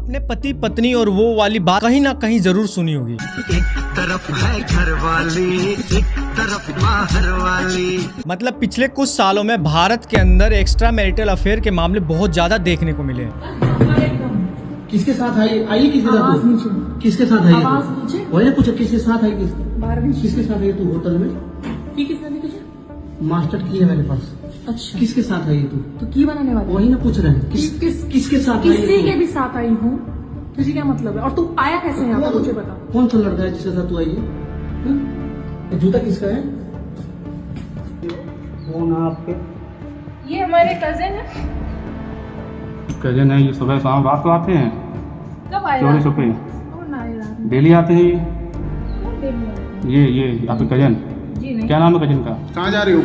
अपने पति पत्नी और वो वाली बात कहीं ना कहीं जरूर सुनी होगी। एक तरफ है घर वाली, एक तरफ बाहर वाली। मतलब पिछले कुछ सालों में भारत के अंदर एक्स्ट्रा मैरिटल अफेयर के मामले बहुत ज्यादा देखने को मिले हैं। किसके साथ आई किसके साथ? किसके साथ आई? वही पूछो किसके साथ आई? किसके साथ आई तू होटल में? मास्टर की है मेरे पास। अच्छा, किसके साथ आई तू? तो की बनाने वाली? वही ना पूछ रहे हैं। किसके साथ आई? किसी के भी साथ आई हूँ, तुझे क्या मतलब है? और तू आया कैसे यहाँ पर, मुझे बता। कौन सा लड़का है जिसके साथ तू आई है? जूता किसका है? कौन है आपके? ये हमारे कजिन है। कजन है, ये सुबह शाम रात को आते हैं। कब आए? चोरी छुपे कौन आएगा? डेली आते हैं कौन डेली आएगा? ये आपके कजन। जी नहीं। क्या नाम है कजन का? कहाँ जा रही हो?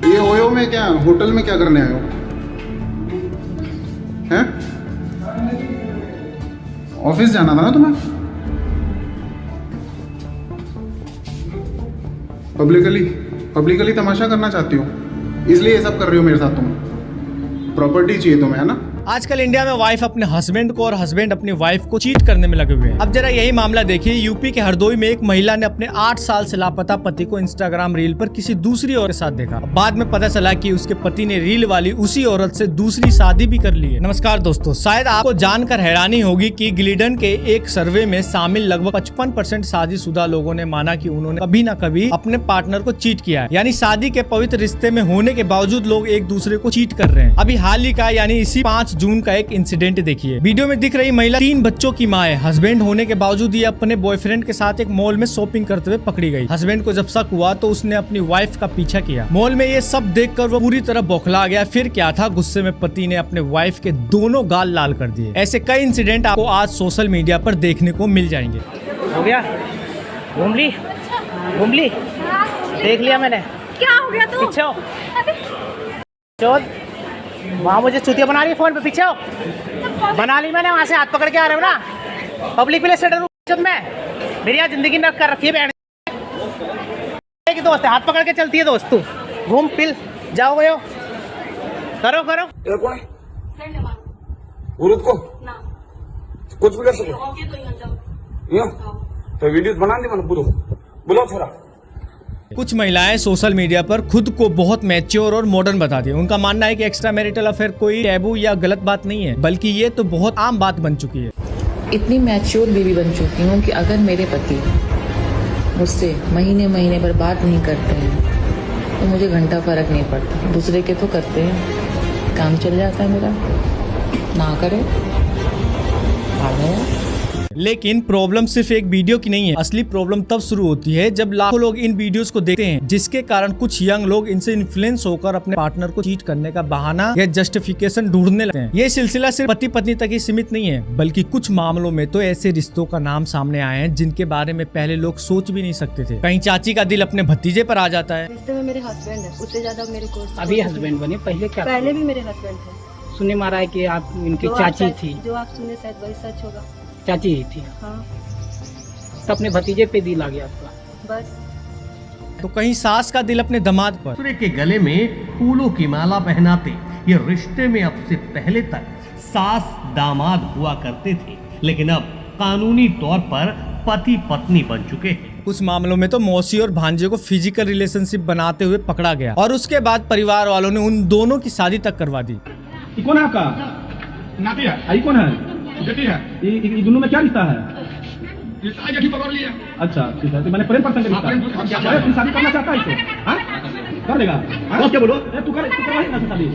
ये ओयो में क्या, होटल में क्या करने आए हो? हैं? ऑफिस जाना था ना तुम्हें? पब्लिकली तमाशा करना चाहती हो, इसलिए ये सब कर रही हो मेरे साथ तुम? प्रॉपर्टी चाहिए तुम्हें, है ना? आजकल इंडिया में वाइफ अपने हस्बैंड को और हस्बैंड अपनी वाइफ को चीट करने में लगे हुए हैं। अब जरा यही मामला देखिए, यूपी के हरदोई में एक महिला ने अपने 8 साल से लापता पति को इंस्टाग्राम रील पर किसी दूसरी औरत के साथ देखा। बाद में पता चला कि उसके पति ने रील वाली उसी औरत से दूसरी शादी भी कर ली है। नमस्कार दोस्तों, शायद आपको जानकर हैरानी होगी कि गिलिडन के एक सर्वे में शामिल लगभग 55% शादीशुदा लोगों ने माना कि उन्होंने कभी न कभी अपने पार्टनर को चीट किया है। यानी शादी के पवित्र रिश्ते में होने के बावजूद लोग एक दूसरे को चीट कर रहे हैं। अभी हाल ही का यानी इसी 5 जून का एक इंसिडेंट देखिए। वीडियो में दिख रही महिला 3 बच्चों की मां है। हस्बैंड होने के बावजूद ये अपने बॉयफ्रेंड के साथ एक मॉल में शॉपिंग करते हुए पकड़ी गई। हस्बैंड को जब शक हुआ तो उसने अपनी वाइफ का पीछा किया। मॉल में ये सब देखकर वो पूरी तरह बौखला गया। फिर क्या था, गुस्से में पति ने अपने वाइफ के दोनों गाल लाल कर दिए। ऐसे कई इंसिडेंट आपको आज सोशल मीडिया पर देखने को मिल जाएंगे। हो गया? घूम ली? देख लिया मैंने। क्या हो गया? तू पीछे हो। चोद वहाँ मुझे चुतिया बना रही फोन पे। पीछे हो। बना ली मैंने, वहाँ से हाथ पकड़ के आ रहे हो ना। पब्लिक प्लेस से डरू मैं? मेरी यहाँ जिंदगी नरक कर रखी है बहन की। दोस्त है, हाथ पकड़ के चलती है दोस्त। तू घूम पिल जाओ गए हो। करो को कुछ भी कर सको तो वीडियो बना दी मैंने। बुलाओ थोड़ा। कुछ महिलाएं सोशल मीडिया पर खुद को बहुत मैच्योर और मॉडर्न बताती हैं। उनका मानना है कि एक्स्ट्रा मैरिटल अफेयर कोई टैबू या गलत बात नहीं है, बल्कि ये तो बहुत आम बात बन चुकी है। इतनी मैच्योर बीवी बन चुकी हूँ कि अगर मेरे पति मुझसे महीने पर बात नहीं करते हैं तो मुझे घंटा फर्क नहीं पड़ता। दूसरे के तो करते हैं, काम चल जाता है मेरा। ना करे भाग गया। लेकिन प्रॉब्लम सिर्फ एक वीडियो की नहीं है। असली प्रॉब्लम तब शुरू होती है जब लाखों लोग इन वीडियोस को देखते हैं, जिसके कारण कुछ यंग लोग इनसे इन्फ्लुएंस होकर अपने पार्टनर को चीट करने का बहाना या जस्टिफिकेशन ढूंढने लगते हैं। ये सिलसिला सिर्फ पति पत्नी तक ही सीमित नहीं है, बल्कि कुछ मामलों में तो ऐसे रिश्तों का नाम सामने आए हैं जिनके बारे में पहले लोग सोच भी नहीं सकते थे। कहीं चाची का दिल अपने भतीजे पर आ जाता है। रिश्ते में मेरे हस्बैंड है, उससे ज्यादा मेरे को अभी हस्बैंड बने, पहले क्या? पहले भी मेरे हस्बैंड थे। सुने मारा है कि आप इनकी चाची थी। जो आप सुने शायद वही सच होगा। चाची ही थी। हाँ। तो अपने भतीजे पे दिल आ गया आपका? बस। तो कहीं सास का दिल अपने दामाद पर। दूसरे के गले में फूलों की माला पहनाते ये रिश्ते में अब से पहले तक सास दामाद हुआ करते थे, लेकिन अब कानूनी तौर पर पति पत्नी बन चुके हैं। कुछ मामलों में तो मौसी और भांजे को फिजिकल रिलेशनशिप बनाते हुए पकड़ा गया और उसके बाद परिवार वालों ने उन दोनों की शादी तक करवा दी। कौन है आपका? नाती है। आई कौन है? बेटी है। ये दोनों में क्या रिश्ता है? पकड़ लिया। अच्छा ठीक है, तो मैंने प्रेम प्रसंग शादी करना चाहता है इसे? हाँ? कर लेगा? और क्या बोलो? तू करवाएगा शादी?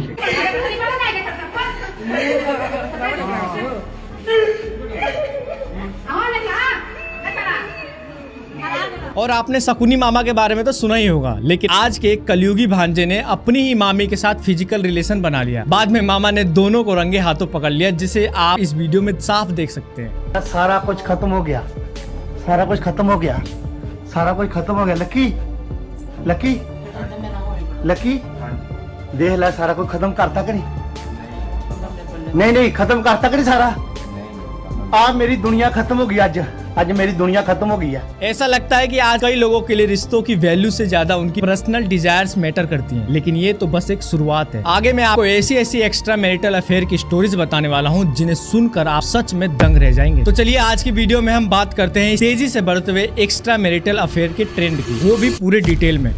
और आपने शकुनी मामा के बारे में तो सुना ही होगा, लेकिन आज के एक कलयुगी भांजे ने अपनी ही मामी के साथ फिजिकल रिलेशन बना लिया। बाद में मामा ने दोनों को रंगे हाथों पकड़ लिया, जिसे आप इस वीडियो में साफ देख सकते हैं। सारा कुछ खत्म हो गया। लकी देख ला, सारा कुछ खत्म करता करी। नहीं खत्म करता करी सारा। आप मेरी दुनिया खत्म हो गई। आज मेरी दुनिया खत्म हो गई है। ऐसा लगता है कि आज कई लोगों के लिए रिश्तों की वैल्यू से ज्यादा उनकी पर्सनल डिजायर्स मैटर करती हैं, लेकिन ये तो बस एक शुरुआत है। आगे मैं आपको ऐसी एक्स्ट्रा मैरिटल अफेयर की स्टोरीज बताने वाला हूँ जिन्हें सुनकर आप सच में दंग रह जाएंगे। तो चलिए आज की वीडियो में हम बात करते हैं तेजी से बढ़ते हुए एक्स्ट्रा मैरिटल अफेयर के ट्रेंड की, वो भी पूरे डिटेल में।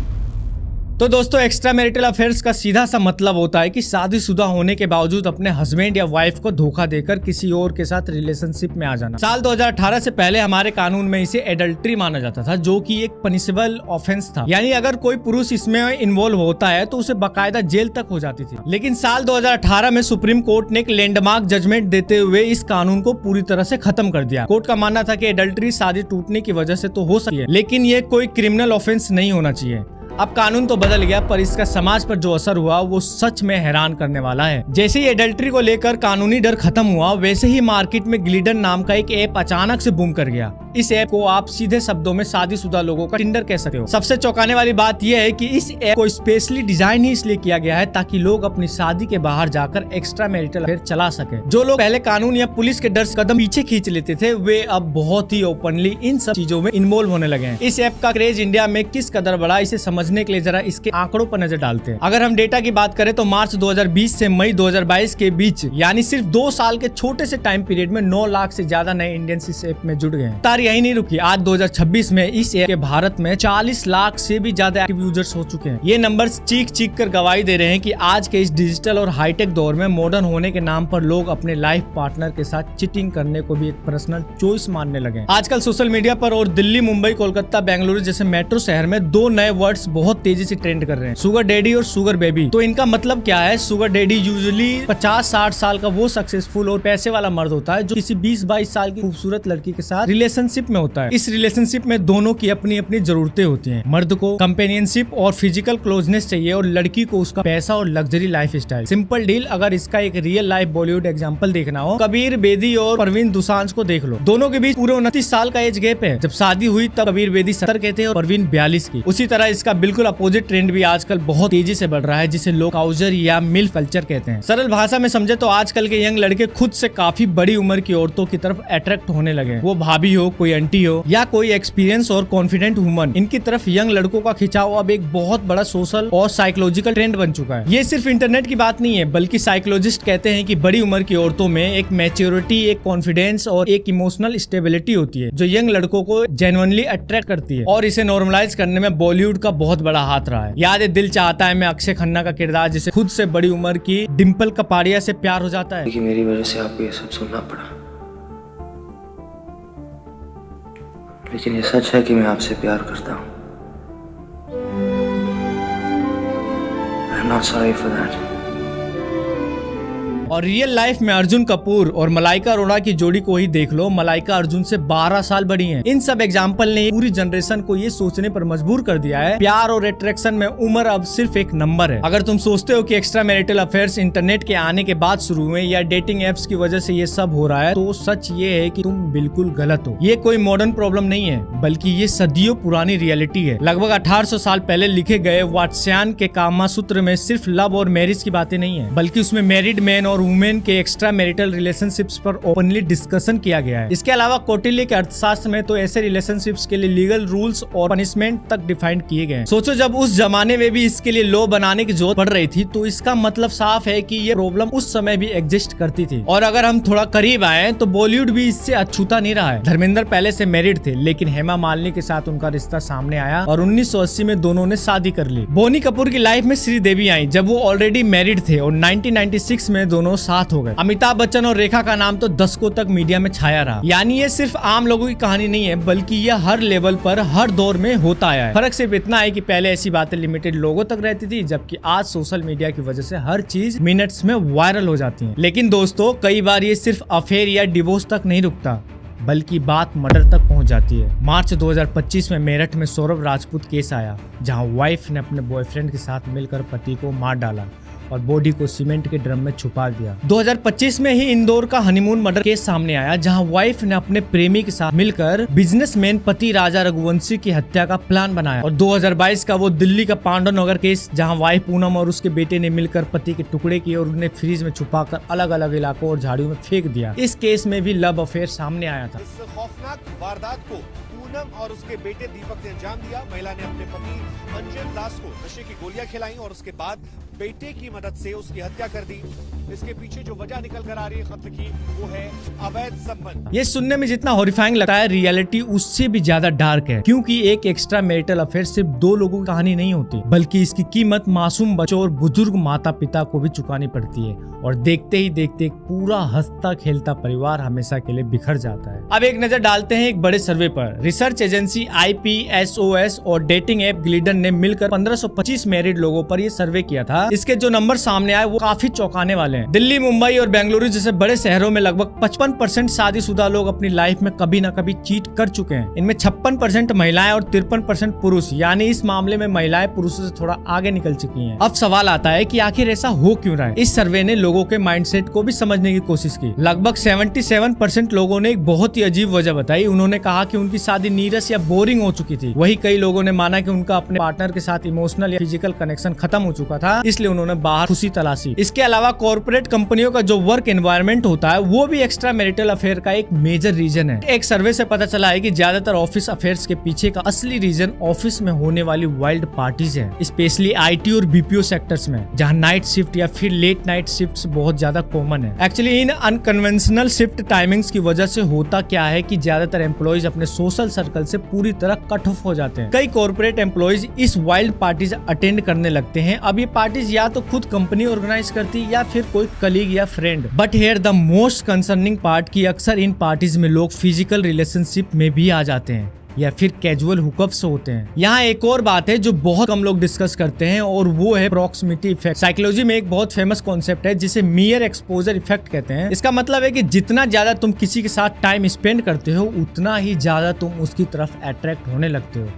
तो दोस्तों, एक्स्ट्रा मैरिटल अफेयर्स का सीधा सा मतलब होता है कि शादीशुदा होने के बावजूद अपने हस्बैंड या वाइफ को धोखा देकर किसी और के साथ रिलेशनशिप में आ जाना। साल 2018 से पहले हमारे कानून में इसे एडल्ट्री माना जाता था, जो कि एक पनिशेबल ऑफेंस था। यानी अगर कोई पुरुष इसमें इन्वॉल्व होता है तो उसे बाकायदा जेल तक हो जाती थी। लेकिन साल 2018 में सुप्रीम कोर्ट ने एक लैंडमार्क जजमेंट देते हुए इस कानून को पूरी तरह से खत्म कर दिया। कोर्ट का मानना था कि एडल्ट्री शादी टूटने की वजह से तो हो सकती है, लेकिन ये कोई क्रिमिनल ऑफेंस नहीं होना चाहिए। अब कानून तो बदल गया, पर इसका समाज पर जो असर हुआ वो सच में हैरान करने वाला है। जैसे ही एडल्ट्री को लेकर कानूनी डर खत्म हुआ, वैसे ही मार्केट में ग्लिडर नाम का एक ऐप अचानक से बूम कर गया। इस ऐप को आप सीधे शब्दों में शादीशुदा लोगों का टिंडर कह सकते हो। सबसे चौंकाने वाली बात यह है कि इस ऐप को स्पेशली डिजाइन ही इसलिए किया गया है ताकि लोग अपनी शादी के बाहर जाकर एक्स्ट्रा मैरिटल अफेयर चला सके। जो लोग पहले कानून या पुलिस के डर से कदम पीछे खींच लेते थे, वे अब बहुत ही ओपनली इन सब चीजों में इन्वॉल्व होने लगे हैं। इस ऐप का क्रेज इंडिया में किस कदर बढ़ा, इसे समझने के लिए जरा इसके आंकड़ों पर नजर डालते हैं। अगर हम डेटा की बात करें तो मार्च 2020 से मई 2022 के बीच, यानी सिर्फ 2 साल के छोटे से टाइम पीरियड में 9 लाख से ज्यादा नए इंडियंस इस ऐप में जुड़ गए हैं। तार यही नहीं रुकी, आज 2026 में इस ऐप के भारत में 40 लाख से भी ज्यादा एक्टिव यूजर्स हो चुके हैं। ये नंबर्स चीख कर गवाही दे रहे हैं कि आज के इस डिजिटल और हाईटेक दौर में मॉडर्न होने के नाम पर लोग अपने लाइफ पार्टनर के साथ चीटिंग करने को भी एक पर्सनल चॉइस मानने लगे हैं। आजकल सोशल मीडिया पर और दिल्ली, मुंबई, कोलकाता, बेंगलुरु जैसे मेट्रो शहर में 2 नए वर्ड्स बहुत तेजी से ट्रेंड कर रहे हैं, शुगर डैडी और शुगर बेबी। तो इनका मतलब क्या है? शुगर डैडी यूजुअली 50-60 साल का वो सक्सेसफुल और पैसे वाला मर्द होता है जो किसी 20-22 साल की खूबसूरत लड़की के साथ रिलेशनशिप में होता है। इस रिलेशनशिप में दोनों की अपनी अपनी जरूरतें होती हैं। मर्द को कंपेनियनशिप और फिजिकल क्लोजनेस चाहिए और लड़की को उसका पैसा और luxury life style. Simple deal. अगर इसका एक रियल लाइफ बॉलीवुड एग्जांपल देखना हो, कबीर बेदी और परवीन दुसांझ को देख लो। दोनों के बीच पूरे 29 साल का एज गैप है। जब शादी हुई तब कबीर बेदी 70 के थे और परवीन 42 की। उसी तरह इसका बिल्कुल अपोजिट ट्रेंड भी आजकल बहुत तेजी से बढ़ रहा है, जिसे लोग काउजर या मिल्फ कल्चर कहते हैं। सरल भाषा में समझे तो आजकल के यंग लड़के खुद से काफी बड़ी उम्र की औरतों की तरफ अट्रैक्ट होने लगे। वो भाभी हो, कोई आंटी हो या कोई एक्सपीरियंस और कॉन्फिडेंट वुमन, इनकी तरफ यंग लड़कों का खिंचाव अब एक बहुत बड़ा सोशल और साइकोलॉजिकल ट्रेंड बन चुका है। ये सिर्फ इंटरनेट की बात नहीं है, बल्कि साइकोलॉजिस्ट कहते हैं कि बड़ी उम्र की औरतों में एक मैच्योरिटी, एक कॉन्फिडेंस और एक इमोशनल स्टेबिलिटी होती है जो यंग लड़कों को जेन्युइनली अट्रैक्ट करती है। और इसे नॉर्मलाइज करने में बॉलीवुड का बहुत बड़ा हाथ रहा है। याद है दिल चाहता है में अक्षय खन्ना का किरदार, जिसे खुद से बड़ी उम्र की डिम्पल कपाड़िया से प्यार हो जाता है। मेरी वजह से आपको ये सब सुनना पड़ा, लेकिन ये सच है कि मैं आपसे प्यार करता हूँ। I'm not sorry for that. और रियल लाइफ में अर्जुन कपूर और मलाइका अरोड़ा की जोड़ी को ही देख लो। मलाइका अर्जुन से 12 साल बड़ी हैं। इन सब एग्जाम्पल ने पूरी जनरेशन को ये सोचने पर मजबूर कर दिया है, प्यार और अट्रैक्शन में उम्र अब सिर्फ एक नंबर है। अगर तुम सोचते हो कि एक्स्ट्रा मैरिटल अफेयर्स इंटरनेट के आने के बाद शुरू हुए या डेटिंग एप्स की वजह से ये सब हो रहा है, तो सच ये है कि तुम बिल्कुल गलत हो। ये कोई मॉडर्न प्रॉब्लम नहीं है, बल्कि ये सदियों पुरानी रियलिटी है। लगभग 1800 साल पहले लिखे गए वात्स्यायन के कामासूत्र में सिर्फ लव और मैरिज की बातें नहीं है, बल्कि उसमें मैरिड मैन और वुमेन के एक्स्ट्रा मैरिटल रिलेशनशिप्स पर ओपनली डिस्कशन किया गया है। इसके अलावा कौटिल्य के अर्थशास्त्र में तो ऐसे रिलेशनशिप्स के लिए लीगल रूल्स और पनिशमेंट तक डिफाइन किए गए हैं। सोचो, जब उस जमाने में भी इसके लिए लॉ बनाने की जरूरत पड़ रही थी, तो इसका मतलब साफ है कि ये प्रॉब्लम उस समय भी एग्जिस्ट करती थी। और अगर हम थोड़ा करीब आए तो बॉलीवुड भी इससे अछूता नहीं रहा है। धर्मेंद्र पहले से मैरिड थे, लेकिन हेमा मालिनी के साथ उनका रिश्ता सामने आया और 1980 में दोनों ने शादी कर ली। बोनी कपूर की लाइफ में श्रीदेवी आई जब वो ऑलरेडी मैरिड थे और 1996 में दोनों साथ हो गए। अमिताभ बच्चन और रेखा का नाम तो दशकों तक मीडिया में छाया रहा। यानी ये सिर्फ आम लोगों की कहानी नहीं है, बल्कि यह हर लेवल पर हर दौर में होता आया है। फर्क सिर्फ इतना है कि पहले ऐसी बातें लिमिटेड लोगों तक रहती थी, जबकि आज सोशल मीडिया की वजह से हर चीज मिनट्स में वायरल हो जाती है। लेकिन दोस्तों, कई बार ये सिर्फ अफेयर या डिवोर्स तक नहीं रुकता, बल्कि बात मर्डर तक पहुंच जाती है। मार्च 2025 में मेरठ में सौरभ राजपूत केस आया, जहां वाइफ ने अपने बॉयफ्रेंड के साथ मिलकर पति को मार डाला और बॉडी को सीमेंट के ड्रम में छुपा दिया। 2025 में ही इंदौर का हनीमून मर्डर केस सामने आया, जहां वाइफ ने अपने प्रेमी के साथ मिलकर बिजनेसमैन पति राजा रघुवंशी की हत्या का प्लान बनाया। और 2022 का वो दिल्ली का पांडव नगर केस, जहां वाइफ पूनम और उसके बेटे ने मिलकर पति के टुकड़े किए और उन्हें फ्रीज में छुपाकर अलग अलग इलाकों और झाड़ियों में फेंक दिया। इस केस में भी लव अफेयर सामने आया था। इस खौफनाक वारदात को पूनम और उसके बेटे दीपक ने अंजाम दिया। महिला ने अपने पति अंजन दास को नशे की गोलियां खिलाई और उसके बाद बेटे की मदद से उसकी हत्या कर दी। इसके पीछे जो वजह निकल कर आ रही है कत्ल की, वो है अवैध संबंध। ये सुनने में जितना हॉरिफाइंग लगता है, रियलिटी उससे भी ज्यादा डार्क है, क्योंकि एक एक्स्ट्रा मैरिटल अफेयर सिर्फ 2 लोगों की कहानी नहीं होती, बल्कि इसकी कीमत मासूम बच्चों और बुजुर्ग माता पिता को भी चुकानी पड़ती है। और देखते ही देखते एक पूरा हंसता खेलता परिवार हमेशा के लिए बिखर जाता है। अब एक नजर डालते हैं एक बड़े सर्वे पर। रिसर्च एजेंसी IPSOS और डेटिंग ऐप ग्लिडन ने मिलकर 1525 मैरिड लोगों पर ये सर्वे किया था। इसके जो नंबर सामने आए वो काफी चौंकाने वाले हैं। दिल्ली, मुंबई और बेंगलुरु जैसे बड़े शहरों में लगभग 55% शादीशुदा लोग अपनी लाइफ में कभी ना कभी चीट कर चुके हैं। इनमें 56% महिलाएं और 53% पुरुष, यानी इस मामले में महिलाएं पुरुषों से थोड़ा आगे निकल चुकी हैं। अब सवाल आता है कि आखिर ऐसा हो क्यों रहा है। इस सर्वे ने लोगों के माइंडसेट को भी समझने की कोशिश की। लगभग 77% लोगों ने एक बहुत ही अजीब वजह बताई। उन्होंने कहा कि उनकी शादी नीरस या बोरिंग हो चुकी थी। वही कई लोगों ने माना कि उनका अपने पार्टनर के साथ इमोशनल या फिजिकल कनेक्शन खत्म हो चुका था, इसलिए उन्होंने बाहर खुशी तलाशी। इसके अलावा कॉर्पोरेट कंपनियों का जो वर्क एनवायरनमेंट होता है वो भी एक्स्ट्रा मैरिटल अफेयर का एक मेजर रीजन है। एक सर्वे से पता चला है कि ज्यादातर ऑफिस अफेयर्स के पीछे का असली रीजन ऑफिस में होने वाली वाइल्ड पार्टीज है, स्पेशली IT और BPO सेक्टर्स में, जहां नाइट शिफ्ट या फिर लेट नाइट शिफ्ट्स बहुत ज्यादा कॉमन है। Actually in unconventional shift timings की वजह से होता क्या है कि ज्यादातर एम्प्लॉइज अपने सोशल सर्कल से पूरी तरह कट ऑफ हो जाते हैं। कई कॉर्पोरेट एम्प्लॉइज इस वाइल्ड पार्टीज अटेंड करने लगते हैं। अब ये पार्टीज या तो खुद कंपनी ऑर्गेनाइज करती है या फिर कोई कलीग या friend. But here the most concerning part कि अक्सर इन पार्टीज में लोग फिजिकल रिलेशनशिप में भी आ जाते हैं या फिर कैजुअल हुकअप्स होते हैं। यहाँ एक और बात है जो बहुत कम लोग डिस्कस करते हैं और वो है प्रॉक्सिमिटी इफेक्ट। साइकोलॉजी में एक बहुत फेमस कॉन्सेप्ट है जिसे मियर एक्सपोजर इफेक्ट कहते हैं। इसका मतलब है कि जितना ज्यादा तुम किसी के साथ टाइम स्पेंड करते हो उतना ही ज्यादा तुम उसकी तरफ अट्रैक्ट होने लगते हो।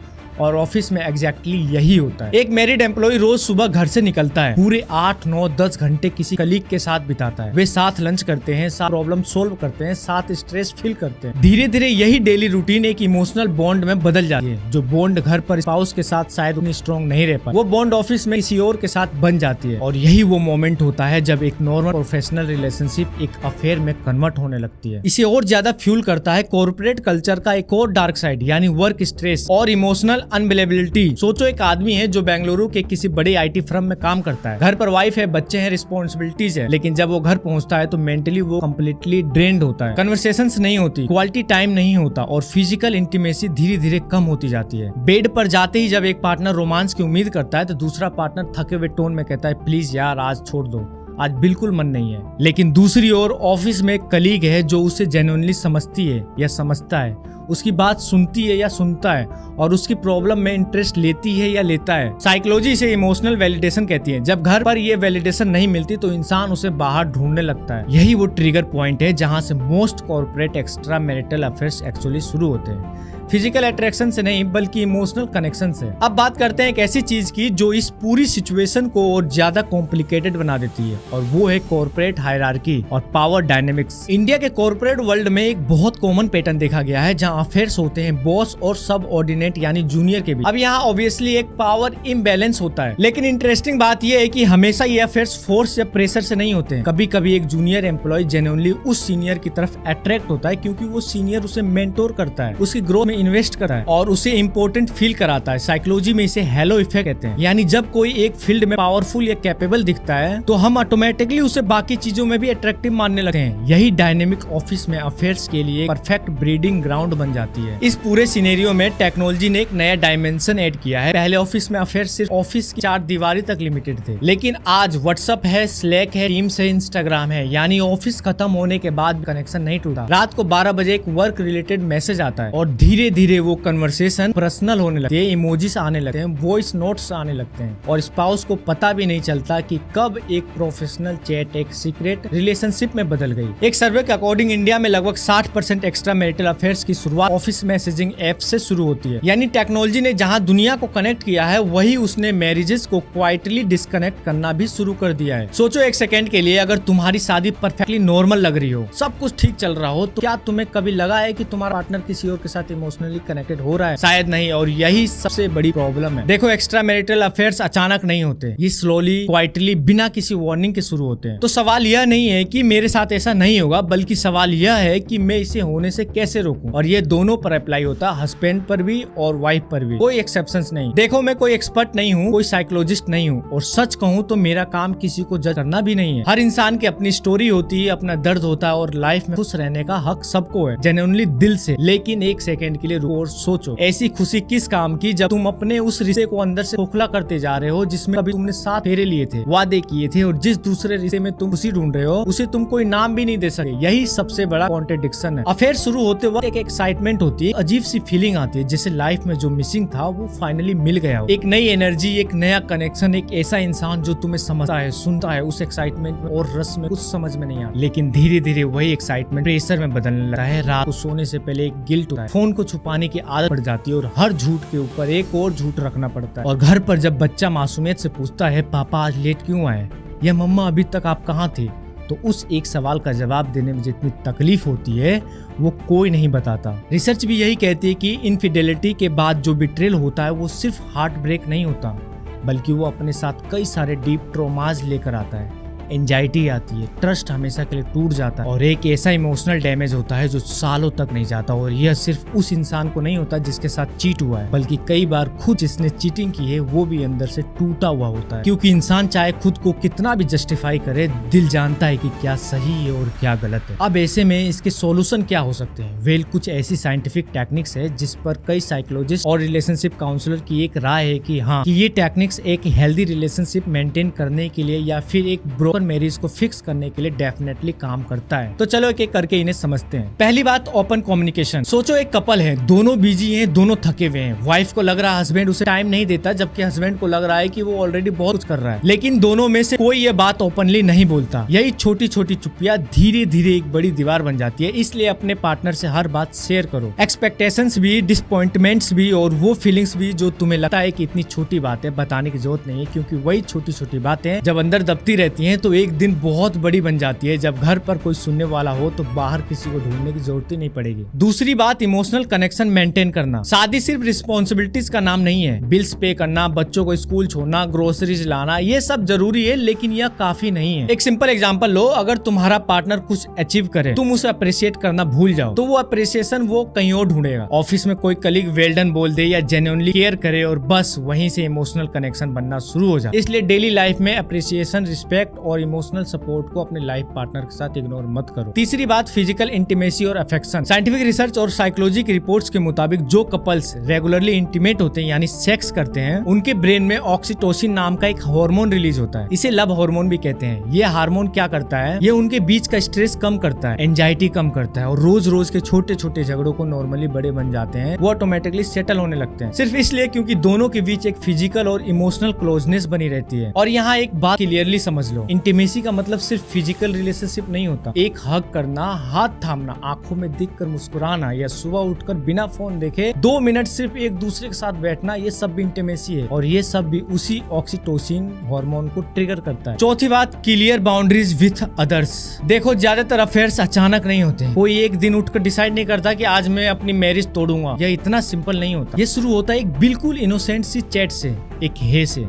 और ऑफिस में एग्जैक्टली यही होता है। एक मैरिड एम्प्लॉय रोज सुबह घर से निकलता है, पूरे 8, 9, 10 घंटे किसी कलीग के साथ बिताता है। वे साथ लंच करते हैं, साथ प्रॉब्लम सोल्व करते हैं, साथ स्ट्रेस फील करते हैं। धीरे धीरे यही डेली रूटीन एक इमोशनल बॉन्ड में बदल जाती है। जो बॉन्ड घर पर स्पाउस के साथ शायद उतनी स्ट्रॉन्ग नहीं रह पाती, वो बॉन्ड ऑफिस में किसी और के साथ बन जाती है। और यही वो मोमेंट होता है जब एक नॉर्मल प्रोफेशनल रिलेशनशिप एक अफेयर में कन्वर्ट होने लगती है। इसे और ज्यादा फ्यूल करता है कॉर्पोरेट कल्चर का एक और डार्क साइड, यानी वर्क स्ट्रेस और इमोशनल अनअवेलेबिलिटी। सोचो एक आदमी है जो बेंगलुरु के किसी बड़े IT फर्म में काम करता है। घर पर वाइफ है, बच्चे हैं, रिस्पॉन्सिबिलिटीज है, लेकिन जब वो घर पहुंचता है तो मेंटली वो कम्प्लीटली ड्रेन्ड होता है। कन्वर्सेशंस नहीं होती, क्वालिटी टाइम नहीं होता और फिजिकल इंटीमेसी धीरे धीरे कम होती जाती है। बेड पर जाते ही जब एक पार्टनर रोमांस की उम्मीद करता है तो दूसरा पार्टनर थके हुए टोन में कहता है प्लीज यार आज छोड़ दो, आज बिल्कुल मन नहीं है। लेकिन दूसरी ओर ऑफिस में एक कलीग है जो उसे जेन्युइनली समझती है या समझता है, उसकी बात सुनती है या सुनता है और उसकी प्रॉब्लम में इंटरेस्ट लेती है या लेता है। साइकोलॉजी इसे इमोशनल वैलिडेशन कहती है। जब घर पर ये वैलिडेशन नहीं मिलती तो इंसान उसे बाहर ढूंढने लगता है। यही वो ट्रिगर पॉइंट है जहां से most corporate extra marital affairs actually शुरू होते हैं। फिजिकल अट्रैक्शन से नहीं बल्कि इमोशनल कनेक्शन से। अब बात करते हैं एक ऐसी चीज की जो इस पूरी सिचुएशन को और ज्यादा कॉम्प्लिकेटेड बना देती है, और वो है कॉर्पोरेट हायरार्की और पावर डायनेमिक्स। इंडिया के कॉर्पोरेट वर्ल्ड में एक बहुत कॉमन पैटर्न देखा गया है जहां अफेयर्स होते हैं बॉस और सब ऑर्डिनेट यानी जूनियर के बीच। अब यहाँ ऑब्वियसली एक पावर इम्बैलेंस होता है, लेकिन इंटरेस्टिंग बात यह है कि हमेशा ये अफेयर्स फोर्स या प्रेशर से नहीं होते हैं। कभी कभी एक जूनियर एम्प्लॉय जेन्युइनली उस सीनियर की तरफ अट्रैक्ट होता है क्योंकि वो सीनियर उसे मेंटोर करता है, उसकी ग्रोथ में इन्वेस्ट करता है और उसे इम्पोर्टेंट फील कराता है। साइकोलॉजी में इसे हेलो इफेक्ट कहते हैं, यानी जब कोई एक फील्ड में पावरफुल या कैपेबल दिखता है तो हम ऑटोमेटिकली उसे बाकी चीजों में भी अट्रैक्टिव मानने लगते हैं। यही डायनेमिक ऑफिस में अफेयर्स के लिए परफेक्ट ब्रीडिंग ग्राउंड बन जाती है। इस पूरे सिनेरियो में टेक्नोलॉजी ने एक नया डायमेंशन ऐड किया है। पहले ऑफिस में अफेयर सिर्फ ऑफिस की 4 दीवारी तक लिमिटेड थे, लेकिन आज व्हाट्सएप है, स्लैक है, टीम्स है, इंस्टाग्राम है, यानी ऑफिस खत्म होने के बाद कनेक्शन नहीं टूटा। रात को 12 बजे एक वर्क रिलेटेड मैसेज आता है और धीरे धीरे वो कन्वर्सेशन पर्सनल होने लगते हैं, इमोजीज आने लगते हैं, वॉइस नोट्स आने लगते हैं और स्पाउस को पता भी नहीं चलता कि कब एक प्रोफेशनल चैट एक सीक्रेट रिलेशनशिप में बदल गई। एक सर्वे के अकॉर्डिंग इंडिया में लगभग 60% एक्स्ट्रा मैरिटल अफेयर्स की शुरुआत शुरुआत ऑफिस मैसेजिंग ऐप से शुरू होती है। यानी टेक्नोलॉजी ने जहां दुनिया को कनेक्ट किया है, वही उसने मैरिजेस को क्वाइटली डिस्कनेक्ट करना भी शुरू कर दिया है। सोचो एक सेकंड के लिए, अगर तुम्हारी शादी परफेक्टली नॉर्मल लग रही हो, सब कुछ ठीक चल रहा हो, तो क्या तुम्हें कभी लगा है कि तुम्हारा पार्टनर किसी और के साथ इमोशनली कनेक्टेड हो रहा है? शायद नहीं, और यही सबसे बड़ी प्रॉब्लम है। देखो, एक्स्ट्रा मैरिटल अफेयर्स अचानक नहीं होते, ये स्लोली क्वाइटली बिना किसी वार्निंग के शुरू होते हैं। तो सवाल यह नहीं है कि मेरे साथ ऐसा नहीं होगा, बल्कि सवाल यह है कि मैं इसे होने से कैसे रोकूं। और ये दोनों पर अप्लाई होता है, हस्बैंड पर भी और वाइफ पर भी, कोई एक्सेप्शंस नहीं। देखो, मैं कोई एक्सपर्ट नहीं हूँ, कोई साइकोलॉजिस्ट नहीं हूँ, और सच कहूँ तो मेरा काम किसी को जज करना भी नहीं है। हर इंसान की अपनी स्टोरी होती है, अपना दर्द होता है, और लाइफ में खुश रहने का हक सबको है, जेन्युइनली दिल से। लेकिन एक सेकंड के लिए रुको और सोचो, ऐसी खुशी किस काम की जब तुम अपने उस रिश्ते को अंदर से खोखला करते जा रहे हो, जिसमें कभी तुमने 7 फेरे लिए थे, वादे किए थे, और जिस दूसरे रिश्ते में तुम खुशी ढूंढ रहे हो, उसे तुम कोई नाम भी नहीं दे सके। यही सबसे बड़ा कॉन्ट्रडिक्शन है। अफेयर शुरू होते वक्त एक एक्साइटमेंट होती है, अजीब सी फीलिंग आती है, जैसे लाइफ में जो मिसिंग था वो फाइनली मिल गया हो। एक नई एनर्जी, एक नया कनेक्शन, एक ऐसा इंसान जो तुम्हें समझता है, सुनता है। उस एक्साइटमेंट में और रस में कुछ समझ में नहीं आता, लेकिन धीरे धीरे वही एक्साइटमेंट प्रेशर में बदलने लगता है। रात को सोने से पहले एक गिल्ट होता है, फोन को छुपाने की आदत पड़ जाती है, और हर झूठ के ऊपर एक और झूठ रखना पड़ता है। और घर पर जब बच्चा मासूमियत से पूछता है, पापा आज लेट क्यों आए, या मम्मा अभी तक आप कहाँ थे, तो उस एक सवाल का जवाब देने में जितनी तकलीफ होती है वो कोई नहीं बताता। रिसर्च भी यही कहती है कि इनफिडेलिटी के बाद जो बिट्रेल होता है वो सिर्फ हार्ट ब्रेक नहीं होता, बल्कि वो अपने साथ कई सारे डीप ट्रॉमाज लेकर आता है। एंजाइटी आती है, ट्रस्ट हमेशा के लिए टूट जाता है, और एक ऐसा इमोशनल डैमेज होता है जो सालों तक नहीं जाता। और यह सिर्फ उस इंसान को नहीं होता जिसके साथ चीट हुआ है, बल्कि कई बार खुद जिसने चीटिंग की है वो भी अंदर से टूटा हुआ होता है। क्योंकि इंसान चाहे खुद को कितना भी जस्टिफाई करे, दिल जानता है कि क्या सही है और क्या गलत है। अब ऐसे में इसके सॉल्यूशन क्या हो सकते हैं? वेल, कुछ ऐसी साइंटिफिक टेक्निक्स है जिस पर कई साइकोलॉजिस्ट और रिलेशनशिप काउंसलर की एक राय है कि हाँ, कि ये टेक्निक्स एक हेल्दी रिलेशनशिप मेंटेन करने के लिए या फिर एक ब्रोकन मैरिज को फिक्स करने के लिए डेफिनेटली काम करता है। तो चलो एक एक करके इन्हें समझते हैं। पहली बात, ओपन कम्युनिकेशन। सोचो एक कपल है, दोनों बिजी हैं, दोनों थके हुए हैं। वाइफ को लग रहा है हस्बैंड उसे टाइम नहीं देता, जबकि हस्बैंड को लग रहा है कि वो ऑलरेडी बहुत कुछ कर रहा है, लेकिन दोनों में से कोई ये बात ओपनली नहीं बोलता। यही छोटी छोटी चुप्पियां धीरे धीरे एक बड़ी दीवार बन जाती है। इसलिए अपने पार्टनर से हर बात शेयर करो, एक्सपेक्टेशंस भी, डिसअपॉइंटमेंट्स भी, और वो फीलिंग्स भी जो तुम्हें लगता है कि इतनी छोटी बात है, बताने की जरूरत नहीं है। क्योंकि वही छोटी छोटी बातें जब अंदर दबती रहती हैं तो एक दिन बहुत बड़ी बन जाती है। जब घर पर कोई सुनने वाला हो तो बाहर किसी को ढूंढने की जरूरत ही नहीं पड़ेगी। दूसरी बात, इमोशनल कनेक्शन मेंटेन करना। शादी सिर्फ रिस्पॉन्सिबिलिटीज का नाम नहीं है। बिल्स पे करना, बच्चों को स्कूल छोड़ना, ग्रोसरीज लाना, ये सब जरूरी है, लेकिन यह काफी नहीं है। एक सिंपल एग्जांपल लो, अगर तुम्हारा पार्टनर कुछ अचीव करे, तुम उसे अप्रिशिएट करना भूल जाओ, तो वो अप्रिसिएशन वो कहीं और ढूंढेगा। ऑफिस में कोई कलीग वेल डन बोल दे या जेन्युइनली केयर करे, और बस वहीं से इमोशनल कनेक्शन बनना शुरू हो जाए। इसलिए डेली लाइफ में अप्रिसिएशन, रिस्पेक्ट और इमोशनल सपोर्ट को अपने लाइफ पार्टनर के साथ इग्नोर मत करो। तीसरी बात, फिजिकल इंटीमेसी और अफेक्शन। साइंटिफिक रिसर्च और साइकोलॉजी की रिपोर्ट्स के मुताबिक जो कपल्स रेगुलरली इंटीमेट होते हैं, यानी सेक्स करते हैं, उनके ब्रेन में ऑक्सीटोसिन नाम का एक हार्मोन रिलीज होता है। इसे लव हार्मोन भी कहते हैं। ये हार्मोन क्या करता है? ये उनके बीच का स्ट्रेस कम करता है, एंजाइटी कम करता है, और रोज रोज के छोटे छोटे झगड़ों को नॉर्मली बड़े बन जाते हैं, वो ऑटोमेटिकली सेटल होने लगते हैं। सिर्फ इसलिए क्योंकि दोनों के बीच एक फिजिकल और इमोशनल क्लोजनेस बनी रहती है। और यहाँ एक बात क्लियरली समझ लो, इंटीमेसी का मतलब सिर्फ फिजिकल रिलेशनशिप नहीं होता। एक हग करना, हाथ थामना, आंखों में देखकर मुस्कुराना, या सुबह उठकर बिना फोन देखे 2 मिनट सिर्फ एक दूसरे के साथ बैठना, ये सब भी इंटीमेसी है, और ये सब भी उसी ऑक्सीटोसिन हार्मोन को ट्रिगर करता है। चौथी बात, क्लियर बाउंड्रीज विथ अदर्स। देखो, ज्यादातर अफेयर्स अचानक नहीं होते। कोई एक दिन उठकर डिसाइड नहीं करता कि आज मैं अपनी मैरिज तोड़ूंगा। यह इतना सिंपल नहीं होता। ये शुरू होता है एक बिल्कुल इनोसेंट सी चैट से, एक हे से,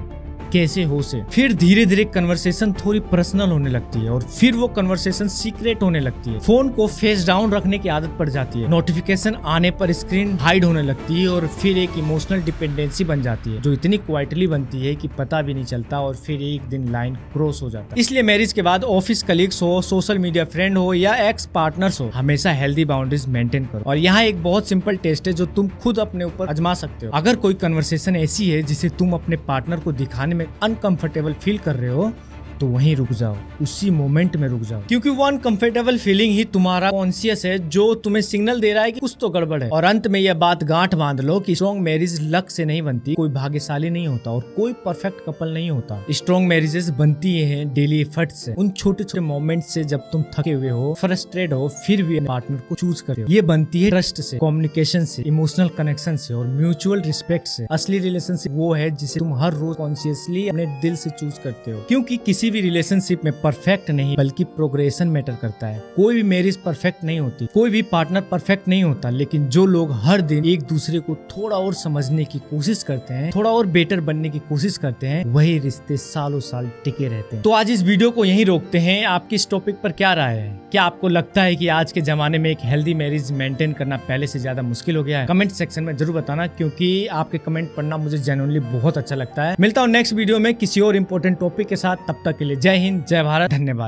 कैसे हो से। फिर धीरे धीरे कन्वर्सेशन थोड़ी पर्सनल होने लगती है, और फिर वो कन्वर्सेशन सीक्रेट होने लगती है। फोन को फेस डाउन रखने की आदत पड़ जाती है, नोटिफिकेशन आने पर स्क्रीन हाइड होने लगती है, और फिर एक इमोशनल डिपेंडेंसी बन जाती है, जो इतनी क्वाइटली बनती है कि पता भी नहीं चलता, और फिर एक दिन लाइन क्रॉस हो जाता है। इसलिए मैरिज के बाद ऑफिस कलीग्स हो, सोशल मीडिया फ्रेंड हो, या एक्स पार्टनर्स हो, हमेशा हेल्दी बाउंड्रीज मेंटेन करो। और यहाँ एक बहुत सिंपल टेस्ट है जो तुम खुद अपने ऊपर आजमा सकते हो। अगर कोई कन्वर्सेशन ऐसी है जिसे तुम अपने पार्टनर को दिखाने में अनकंफर्टेबल फील कर रहे हो, तो तो वहीं रुक जाओ, उसी मोमेंट में रुक जाओ, क्योंकि वो अनकंफर्टेबल फीलिंग ही तुम्हारा कॉन्शियस है जो तुम्हें सिग्नल दे रहा है कि कुछ तो गड़बड़ है। और अंत में यह बात गांठ बांध लो कि स्ट्रॉन्ग मैरिज लक से नहीं बनती, कोई भाग्यशाली नहीं होता और कोई परफेक्ट कपल नहीं होता। स्ट्रॉन्ग मैरिजेस बनती है डेली एफर्ट से, उन छोटे छोटे मोमेंट से जब तुम थके हुए हो, फ्रस्ट्रेट हो, फिर भी पार्टनर को चूज करते हो। ये बनती है ट्रस्ट से, कम्युनिकेशन से, इमोशनल कनेक्शन से और म्यूचुअल रिस्पेक्ट से। असली रिलेशनशिप वो है जिसे तुम हर रोज कॉन्शियसली अपने दिल से चूज करते हो, क्योंकि किसी भी रिलेशनशिप में परफेक्ट नहीं बल्कि प्रोग्रेशन मैटर करता है। कोई भी मैरिज परफेक्ट नहीं होती, कोई भी पार्टनर परफेक्ट नहीं होता, लेकिन जो लोग हर दिन एक दूसरे को थोड़ा और समझने की कोशिश करते हैं, थोड़ा और बेटर बनने की कोशिश करते हैं, वही रिश्ते सालों साल टिके रहते हैं। तो आज इस वीडियो को यहीं रोकते हैं। आपकी इस टॉपिक पर क्या राय है? क्या आपको लगता है कि आज के जमाने में एक हेल्दी मैरिज मेंटेन करना पहले से ज्यादा मुश्किल हो गया है? कमेंट सेक्शन में जरूर बताना, क्योंकि आपके कमेंट पढ़ना मुझे जेन्युइनली बहुत अच्छा लगता है। मिलता हूँ नेक्स्ट वीडियो में किसी और इम्पोर्टेंट टॉपिक के साथ, तब तक के लिए जय हिंद, जय भारत, धन्यवाद।